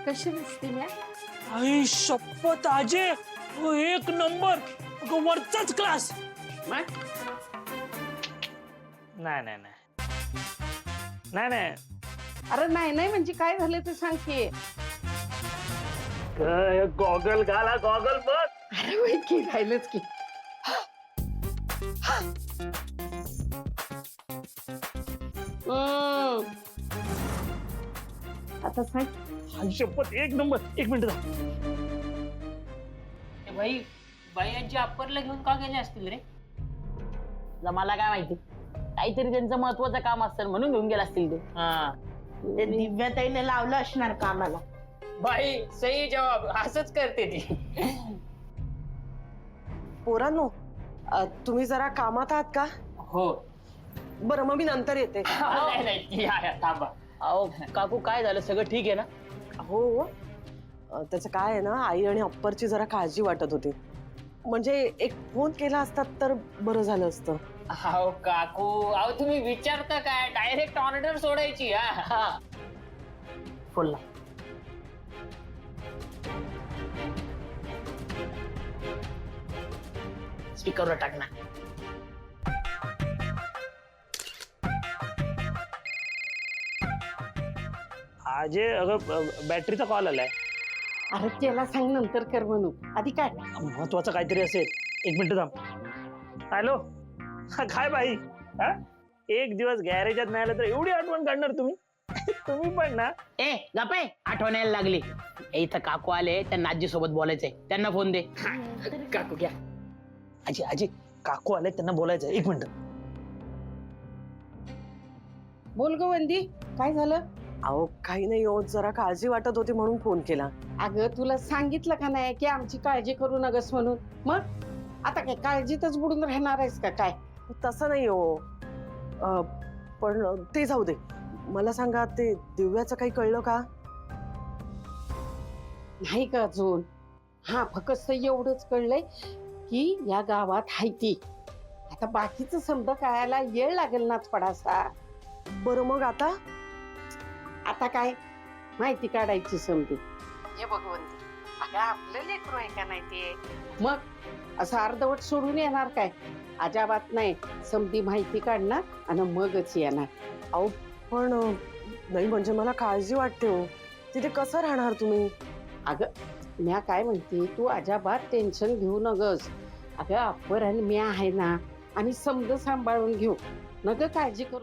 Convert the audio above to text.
कशी दिसते मी? आई शपथ आजे, तो एक नंबर, अगं वरचाच क्लास. मग नाही नाही नाही नाही नाही. अरे नाही नाही म्हणजे काय झालं ते सांग की. गॉगल घाला, गॉगल बघ. अरे वय की राहिलंच की. आता सांग. आई शपथ एक नंबर. एक मिनिट जा. भाई बाई आजी अप्परला घेऊन का गेले असतील रे? मला काय माहिती, काहीतरी त्यांचं महत्वाचं काम असेल म्हणून घेऊन गेला असतील ते. हा ते दिव्याताईने लावलं असणार कामाला. बाई सही जवाब, असंच करते ती. पोरांनो, तुम्ही जरा कामात आहात का? हो. बरं मग मी नंतर येते. नाही नाही या थांबा. अहो काकू, काय झालं? सगळं ठीक आहे ना? हो, त्याचं काय आहे ना, आई आणि अप्परची जरा काळजी वाटत होती. म्हणजे एक फोन केला असता तर बरं झालं असतं. अहो काकू, अहो तुम्ही विचारता काय? डायरेक्ट ऑर्डर सोडायची. हा फोनला स्पीकरवर टाकणार. आजे अगं बॅटरीचा कॉल आलाय. अरे त्याला सांग नंतर कर म्हणू. आधी काय? महत्वाचं काहीतरी असेल. एक मिनिट थांब. हॅलो, काय बाई? हा, एक दिवस गॅरेजात नाही आलं तर एवढी आठवण काढणार तुम्ही? तुम्ही पण ना. ए गप्पे, आठवण यायला लागली. इथं काकू आले, त्यांना आजी सोबत बोलायचंय. त्यांना फोन दे. काकू घ्या. आजी आजी, काकू आले, त्यांना बोलायचं. एक मिनिट. बोल ग वंदी, काय झालं? अहो काही नाही हो, जरा काळजी वाटत होती म्हणून फोन केला. अगं तुला सांगितलं का नाही की आमची काळजी करू नगस म्हणून? मग आता काय काळजीतच बुडून राहणार आहेस का काय? तसं नाही हो, पण ते जाऊ दे. मला सांगा, ते दिव्याचं काही कळलं का? नाही का अजून? हा, फक्त एवढंच कळलंय की या गावात हाय ती. आता बाकीचं समजा कळायला येळ लागेल नाच पडासा. बरं मग आता? आता काय माहिती काढायची समधी. हे भगवंती, अगं आपलं लेकरू आहे का नाही ते? मग असं अर्धवट सोडून येणार काय? अजाबात नाही, समधी माहिती काढणार आणि मगच येणार. अहो पण नाही, म्हणजे मला काळजी वाटते हो. तिथे कसं राहणार तुम्ही? अगं म्या काय म्हणते, तू अजाबात टेन्शन घेऊ नगस. अगं अप्पर आणि म्या आहे ना, आणि समज सांभाळून घेऊ. नग काळजी करू.